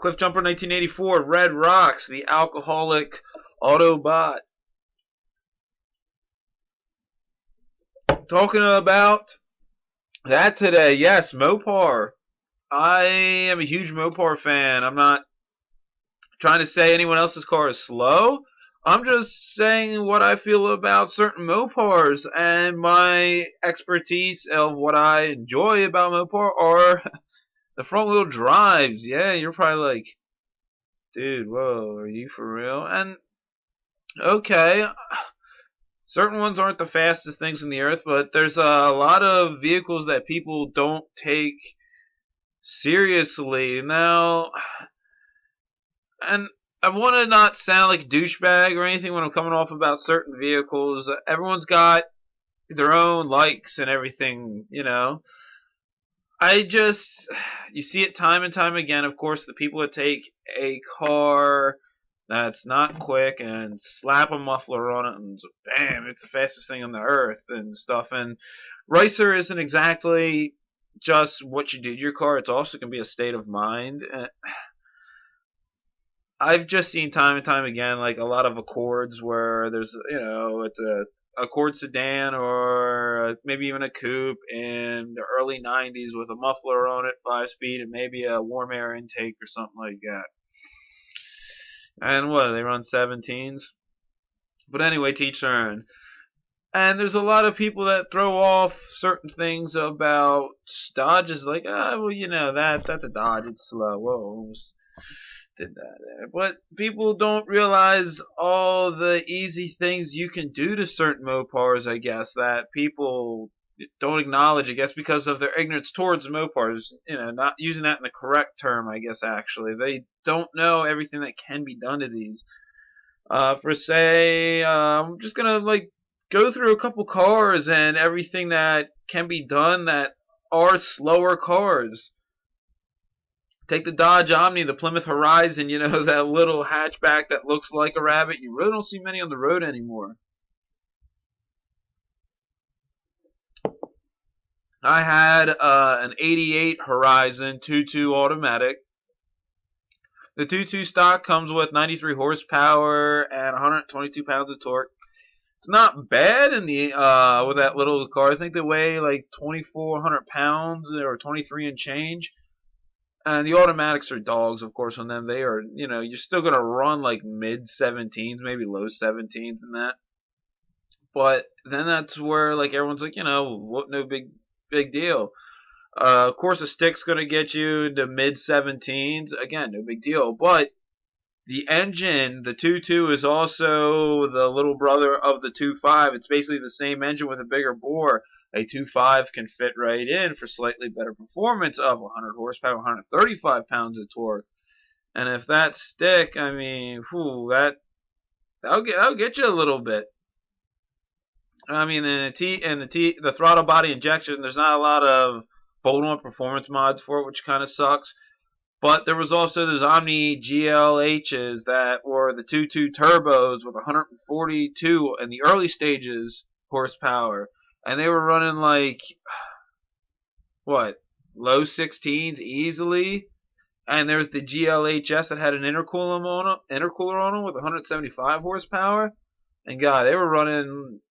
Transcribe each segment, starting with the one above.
Cliff Jumper 1984, Red Rocks, the alcoholic Autobot. Talking about that today, yes, Mopar. I am a huge Mopar fan. I'm not trying to say anyone else's car is slow. I'm just saying what I feel about certain Mopars, and my expertise of what I enjoy about Mopar are the front wheel drives. Yeah, you're probably like, dude, whoa, are you for real? And okay, certain ones aren't the fastest things in the earth, but there's a lot of vehicles that people don't take seriously. Now, and I want to not sound like a douchebag or anything when I'm coming off about certain vehicles. Everyone's got their own likes and everything, you know. You see it time and time again, of course, the people that take a car that's not quick and slap a muffler on it and bam, it's the fastest thing on the earth and stuff. And Racer isn't exactly just what you do to your car, it's also going to be a state of mind. I've just seen time and time again, like a lot of Accords where there's, you know, it's a Accord sedan or maybe even a coupe in the early 90s with a muffler on it, 5-speed, and maybe a warm air intake or something like that. And what, they run 17s? But anyway, teach their own. And there's a lot of people that throw off certain things about Dodges, like, well, you know, that's a Dodge, it's slow. Whoa, did that there. But people don't realize all the easy things you can do to certain Mopars, I guess, that people don't acknowledge, I guess, because of their ignorance towards Mopars. You know, not using that in the correct term, I guess, actually. They don't know everything that can be done to these. For say, I'm just gonna, like, go through a couple cars and everything that can be done that are slower cars. Take the Dodge Omni, the Plymouth Horizon, you know, that little hatchback that looks like a rabbit. You really don't see many on the road anymore. I had an 88 Horizon 2.2 automatic. The 2.2 stock comes with 93 horsepower and 122 pounds of torque. It's not bad in the with that little car. I think they weigh like 2,400 pounds or 23 and change. And the automatics are dogs, of course, on them. They are, you know, you're still going to run like mid-17s, maybe low 17s in that. But then that's where, like, everyone's like, you know, what, no big deal. Of course, a stick's going to get you into mid-17s. Again, no big deal. But the engine, the 2.2, is also the little brother of the 2.5. It's basically the same engine with a bigger bore. A 2.5 can fit right in for slightly better performance of 100 horsepower, 135 pounds of torque. And if that stick, I mean, whew, that'll get you a little bit. I mean, the throttle body injection, there's not a lot of bolt-on performance mods for it, which kind of sucks. But there was also those Omni GLHs that were the 2.2 turbos with 142 in the early stages horsepower. And they were running like, what, low 16s easily. And there's the GLHS that had an intercooler on them with 175 horsepower. And God, they were running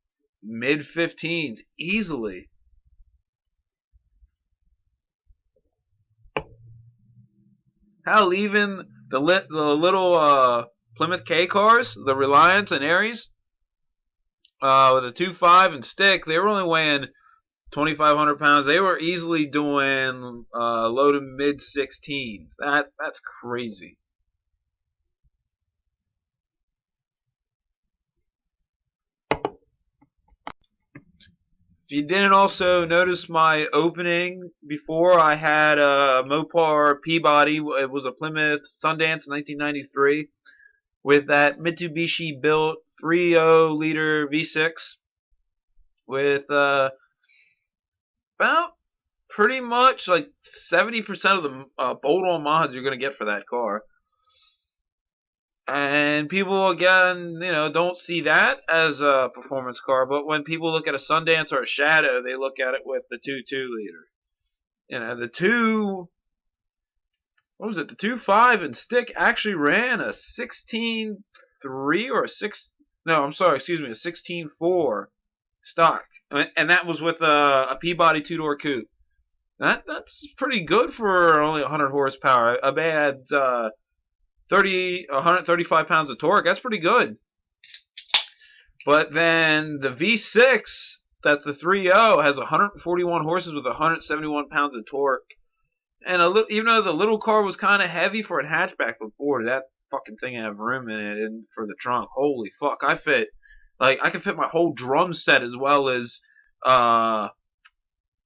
mid 15s easily. Hell, even the little Plymouth K cars, the Reliance and Aries, with a 2.5 and stick, they were only weighing 2,500 pounds. They were easily doing low to mid 16s. That's crazy. If you didn't also notice my opening before, I had a Mopar Peabody. It was a Plymouth Sundance 1993 with that Mitsubishi built 3.0 liter V6 with about pretty much like 70% of the bolt-on mods you're going to get for that car. And people, again, you know, don't see that as a performance car, but when people look at a Sundance or a Shadow, they look at it with the 2.2 liter. You know, the 2, what was it? The 2.5 and stick actually ran a 16.3 or a 6. No, I'm sorry, excuse me, a 16.4 stock, and that was with a Peabody 2-door coupe. That's pretty good for only 100 horsepower. A bad 135 pounds of torque. That's pretty good. But then the V6, that's the 3.0, has 141 horses with 171 pounds of torque. And even though the little car was kind of heavy for a hatchback before, that fucking thing have room in it and for the trunk. Holy fuck, I can fit my whole drum set as well as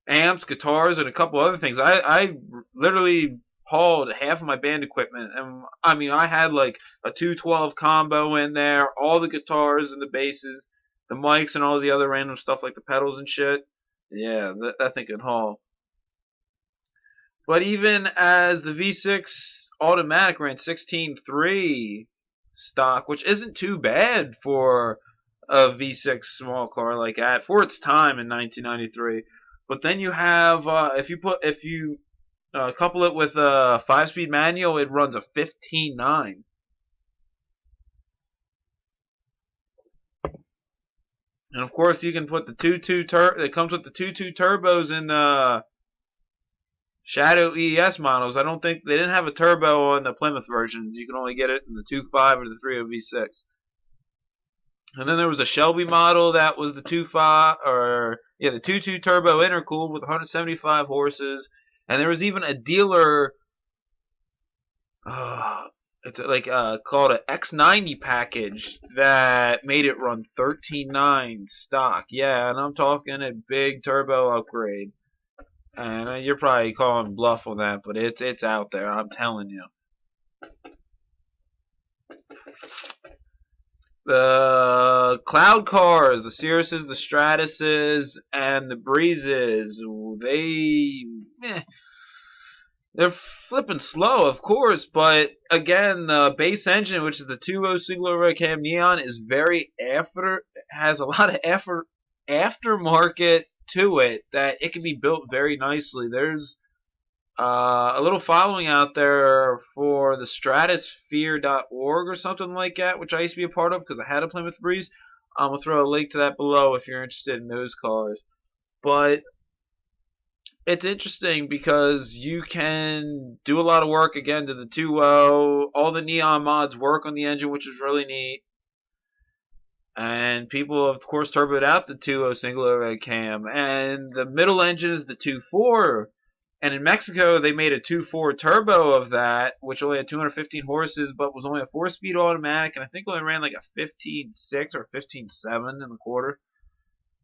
amps, guitars, and a couple other things. I literally hauled half of my band equipment, and I mean I had like a 212 combo in there, all the guitars and the basses, the mics, and all the other random stuff like the pedals and shit. Yeah, that thing can haul. But even as the V6 automatic ran 16.3 stock, which isn't too bad for a V6 small car like that for its time in 1993. But then you have if you couple it with a 5-speed manual, it runs a 15.9. And of course, you can put the 2.2 it comes with the 2.2 turbos in Shadow ES models. I don't think they didn't have a turbo on the Plymouth versions. You can only get it in the 2.5 or the 3.0 V6. And then there was a Shelby model that was the 2.5 or yeah, the 2.2 turbo intercooled with 175 horses. And there was even a dealer it's like called an X90 package that made it run 13.9 stock. Yeah, and I'm talking a big turbo upgrade. And you're probably calling bluff on that, but it's out there, I'm telling you. The cloud cars, the Cirruses, the Stratuses, and the Breezes, they're flipping slow, of course, but again, the base engine, which is the 2.0 single overhead cam neon, is has a lot of aftermarket to it that it can be built very nicely. There's a little following out there for the stratosphere.org or something like that, which I used to be a part of because I had a Plymouth Breeze. I'm going to throw a link to that below if you're interested in those cars. But it's interesting because you can do a lot of work again to the 2.0. All the neon mods work on the engine, which is really neat. And people, of course, turboed out the 2.0 single overhead cam. And the middle engine is the 2.4. And in Mexico, they made a 2.4 turbo of that, which only had 215 horses, but was only a 4-speed automatic. And I think only ran like a 15.6 or 15.7 in the quarter.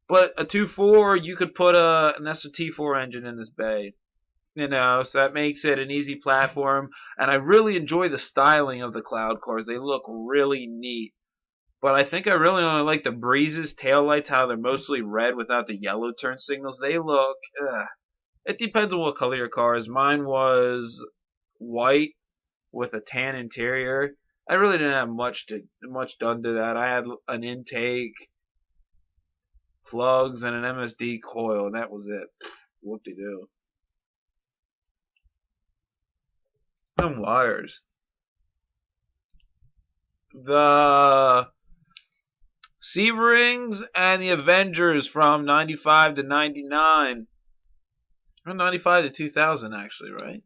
But a 2.4, you could put an SOT4 engine in this bay. You know, so that makes it an easy platform. And I really enjoy the styling of the cloud cars. They look really neat. But I think I really only like the Breezes taillights, how they're mostly red without the yellow turn signals. They look, it depends on what color your car is. Mine was white with a tan interior. I really didn't have much done to that. I had an intake, plugs, and an MSD coil, and that was it. Whoop-de-doo. Some wires. The Seberings and the Avengers from 95 to 99. From 95 to 2000, actually, right?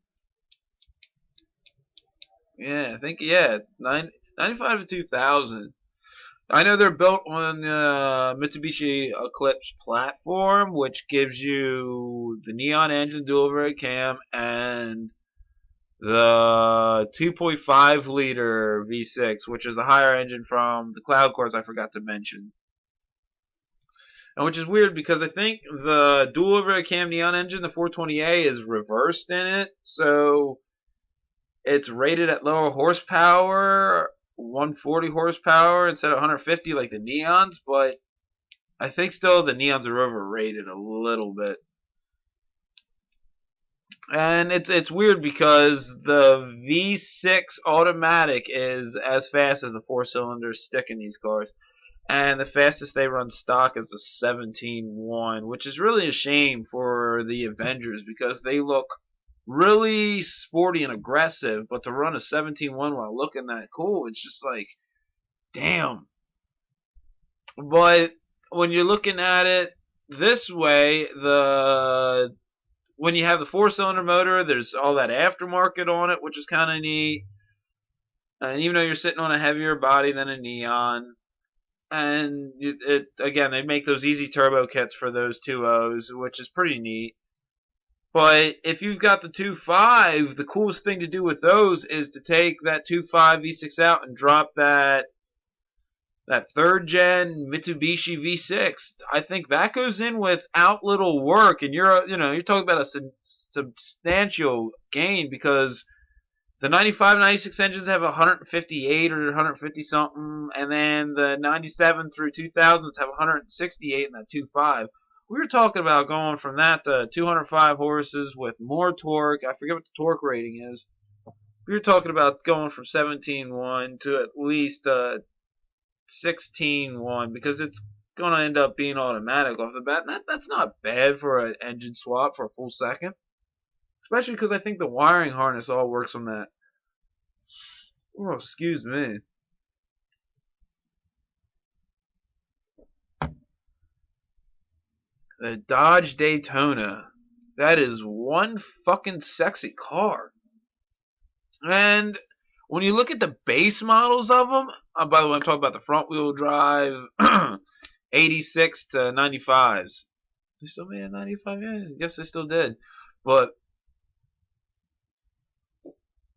Yeah, I think, yeah. 95 to 2000. I know they're built on the Mitsubishi Eclipse platform, which gives you the neon engine dual overhead cam and the 2.5 liter V6, which is the higher engine from the Cloud cars I forgot to mention. And which is weird because I think the dual overhead cam neon engine, the 420A, is reversed in it. So it's rated at lower horsepower, 140 horsepower instead of 150 like the neons. But I think still the neons are overrated a little bit. And it's weird because the V6 automatic is as fast as the 4-cylinder stick in these cars. And the fastest they run stock is the 17.1, which is really a shame for the Avengers because they look really sporty and aggressive, but to run a 17.1 while looking that cool, it's just like, damn. But when you're looking at it this way, when you have the 4-cylinder motor, there's all that aftermarket on it, which is kind of neat. And even though you're sitting on a heavier body than a Neon, and again, they make those easy turbo kits for those 2.0s, which is pretty neat. But if you've got the 2.5, the coolest thing to do with those is to take that 2.5 V6 out and drop that 3rd gen Mitsubishi V6. I think that goes in without little work, and you're talking about a substantial gain, because the 95 96 engines have 158 or 150 something, and then the 97 through 2000s have 168 in that 2.5. We were talking about going from that to 205 horses with more torque. I forget what the torque rating is. We were talking about going from 17.1 to at least 16.1, because it's going to end up being automatic off the bat. And that's not bad for an engine swap for a full second. Especially because I think the wiring harness all works on that. Oh, excuse me. The Dodge Daytona. That is one fucking sexy car. And when you look at the base models of them, by the way, I'm talking about the front wheel drive 86 to 95s. They still made a 95? Yeah, I guess they still did. But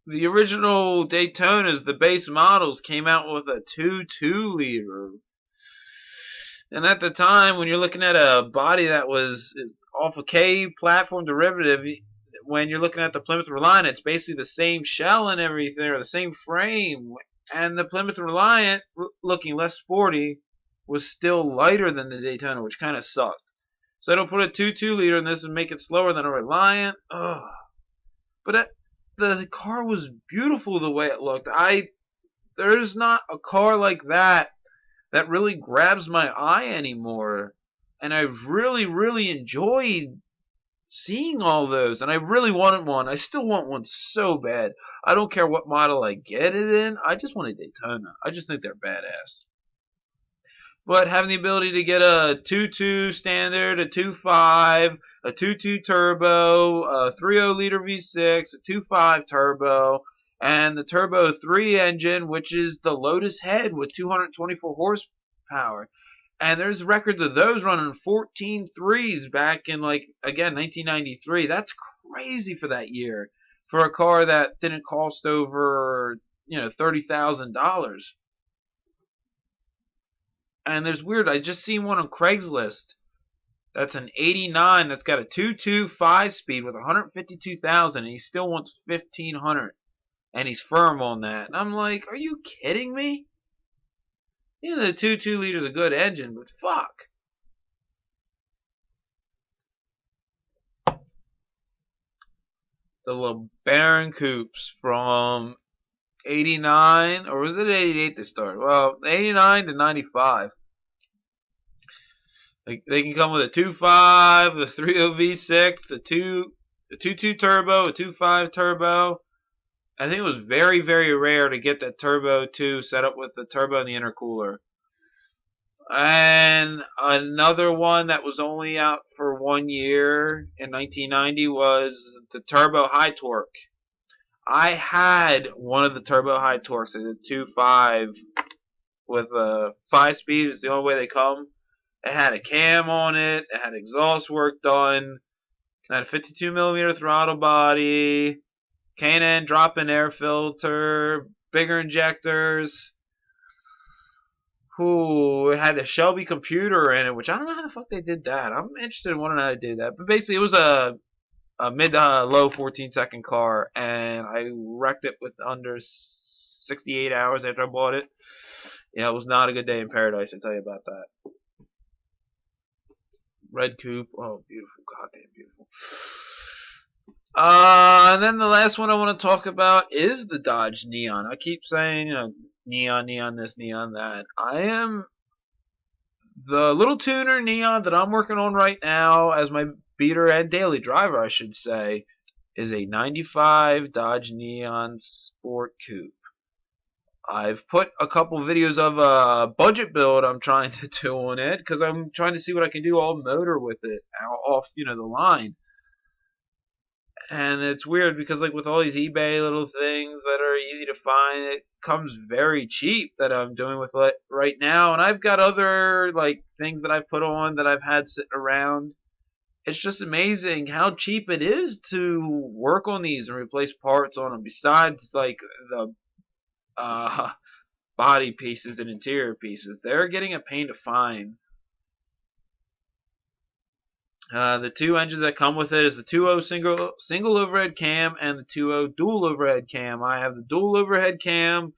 the original Daytonas, the base models, came out with a 2.2 liter. And at the time, when you're looking at a body that was off a K platform derivative, when you're looking at the Plymouth Reliant, it's basically the same shell and everything, or the same frame. And the Plymouth Reliant, looking less sporty, was still lighter than the Daytona, which kind of sucked. So they'll put a 2.2 liter in this and make it slower than a Reliant. Ugh. But the car was beautiful the way it looked. There's not a car like that really grabs my eye anymore. And I've really, really enjoyed seeing all those. And I really wanted one. I still want one so bad. I don't care what model I get it in. I just want a Daytona. I just think they're badass. But having the ability to get a 2.2 standard, a 2.5, a 2.2 turbo, a 3.0 liter V6, a 2.5 turbo, and the Turbo 3 engine, which is the Lotus head with 224 horsepower. And there's records of those running 14.3s back in, like, again, 1993. That's crazy for that year, for a car that didn't cost over, $30,000. And there's weird, I just seen one on Craigslist. That's an 89 that's got a 2.2 5-speed with 152,000, and he still wants 1,500. And he's firm on that. And I'm like, are you kidding me? The 2.2 liter's a good engine, but fuck. The LeBaron coupes from 89, or was it 88 to start? Well, 89 to 95. They can come with a 2.5, the 3.0 V6, the 2.2 turbo, a 2.5 turbo. I think it was very, very rare to get that Turbo 2 set up with the turbo and the intercooler. And another one that was only out for 1 year in 1990 was the Turbo High Torque. I had one of the Turbo High Torques, a 2.5 with a 5-speed. It's the only way they come. It had a cam on it. It had exhaust work done. It had a 52mm throttle body. K&N drop-in air filter. Bigger injectors. Ooh, it had a Shelby computer in it, which I don't know how the fuck they did that. I'm interested in wondering how they did that. But basically, it was a mid-low 14-second car, and I wrecked it with under 68 hours after I bought it. Yeah, it was not a good day in paradise, I'll tell you about that. Red coupe, oh, beautiful, goddamn beautiful. And then the last one I want to talk about is the Dodge Neon. I keep saying, neon this, neon that. I am the little tuner Neon that I'm working on right now as my beater and daily driver, I should say, is a 95 Dodge Neon Sport Coupe. I've put a couple videos of a budget build I'm trying to do on it because I'm trying to see what I can do all motor with it off, the line. And it's weird because like with all these eBay little things that are easy to find, it comes very cheap that I'm doing with it right now. And I've got other like things that I've put on that I've had sitting around. It's just amazing how cheap it is to work on these and replace parts on them. Besides like the body pieces and interior pieces, they're getting a pain to find. The two engines that come with it is the 2.0 single overhead cam and the 2.0 dual overhead cam. I have the dual overhead cam.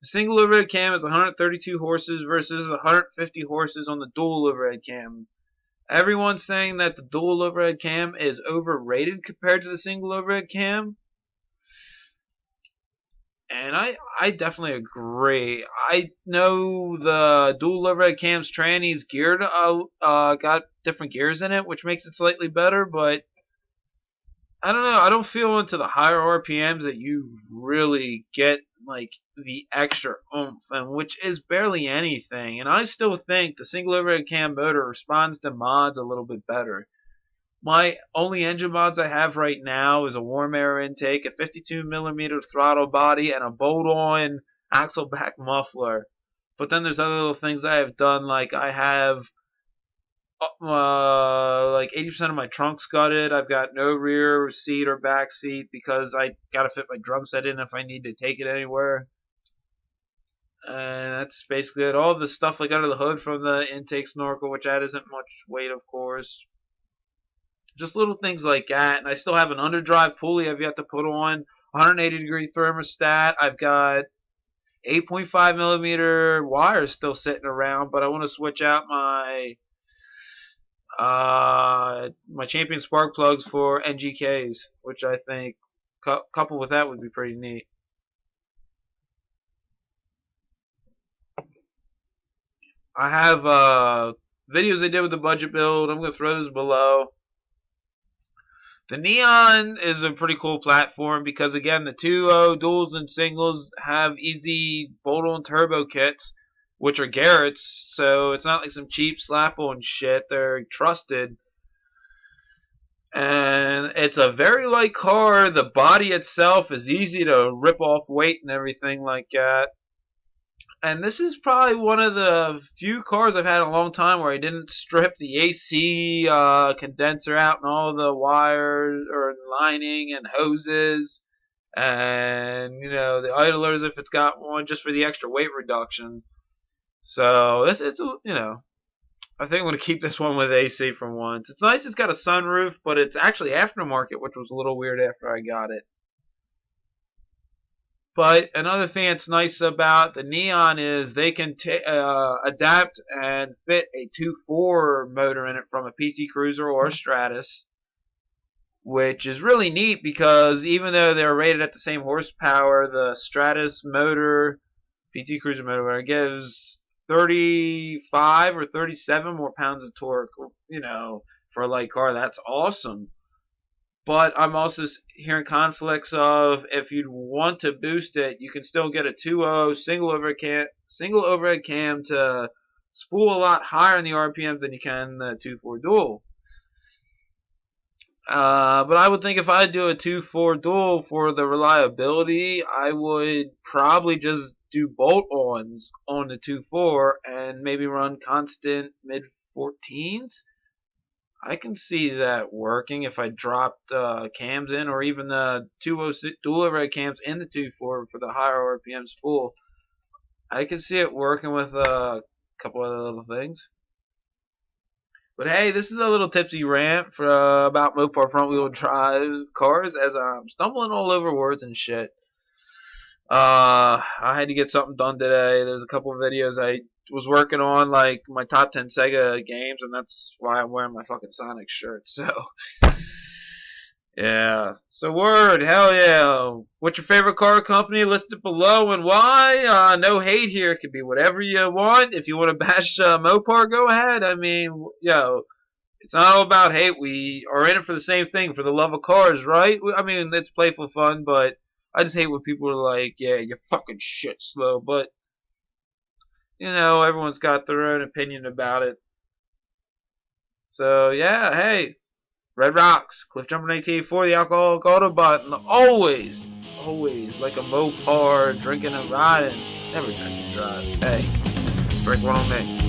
The single overhead cam is 132 horses versus 150 horses on the dual overhead cam. Everyone's saying that the dual overhead cam is overrated compared to the single overhead cam. And I definitely agree. I know the dual overhead cam's tranny's geared got different gears in it, which makes it slightly better, but I don't know. I don't feel into the higher RPMs that you really get like the extra oomph, and which is barely anything. And I still think the single overhead cam motor responds to mods a little bit better. My only engine mods I have right now is a warm air intake, a 52mm throttle body, and a bolt-on axle back muffler. But then there's other little things I have done, like I have like 80% of my trunk's gutted. I've got no rear seat or back seat because I gotta fit my drum set in if I need to take it anywhere. And that's basically it. All the stuff like under the hood from the intake snorkel, which that isn't much weight, of course. Just little things like that. And I still have an underdrive pulley I've yet to put on. 180-degree thermostat. I've got 8.5mm wires still sitting around, but I want to switch out my my Champion spark plugs for NGKs, which I think coupled with that would be pretty neat. I have videos I did with the budget build. I'm going to throw those below. The Neon is a pretty cool platform because, again, the 2.0 duals and singles have easy bolt-on turbo kits, which are Garrett's, so it's not like some cheap slap-on shit. They're trusted. And it's a very light car. The body itself is easy to rip off weight and everything like that. And this is probably one of the few cars I've had in a long time where I didn't strip the AC condenser out and all the wires or lining and hoses and the idlers if it's got one, just for the extra weight reduction. So it's I think I'm gonna keep this one with AC for once. It's nice. It's got a sunroof, but it's actually aftermarket, which was a little weird after I got it. But another thing that's nice about the Neon is they can adapt and fit a 2.4 motor in it from a PT Cruiser or a Stratus, which is really neat because even though they're rated at the same horsepower, the Stratus motor, PT Cruiser motor, gives 35 or 37 more pounds of torque. For a light car, that's awesome. But I'm also hearing conflicts of if you want to boost it, you can still get a 2.0 single overhead cam to spool a lot higher in the RPMs than you can the 2.4 dual. But I would think if I do a 2.4 dual for the reliability, I would probably just do bolt-ons on the 2.4 and maybe run constant mid-14s. I can see that working if I dropped cams in, or even the 2.0 dual overhead cams in the 2.4 for the higher RPM spool. I can see it working with a couple other little things. But hey, this is a little tipsy rant for about Mopar front wheel drive cars as I'm stumbling all over words and shit. I had to get something done today. There's a couple of videos I was working on, like my top 10 Sega games, and that's why I'm wearing my fucking Sonic shirt. So yeah, so word, hell yeah. What's your favorite car company? List it below and why. No hate here. It could be whatever you want. If you want to bash Mopar, go ahead. I mean, It's not all about hate. We are in it for the same thing, for the love of cars, right? I mean, it's playful fun, but I just hate when people are like, yeah, you're fucking shit slow. But, you know, everyone's got their own opinion about it. So, yeah, hey. Red Rocks, Cliff Jumper 1984, the Alcoholic Autobot, and always, like a Mopar, drinking and riding. Never drink and drive. Hey, drink one on me.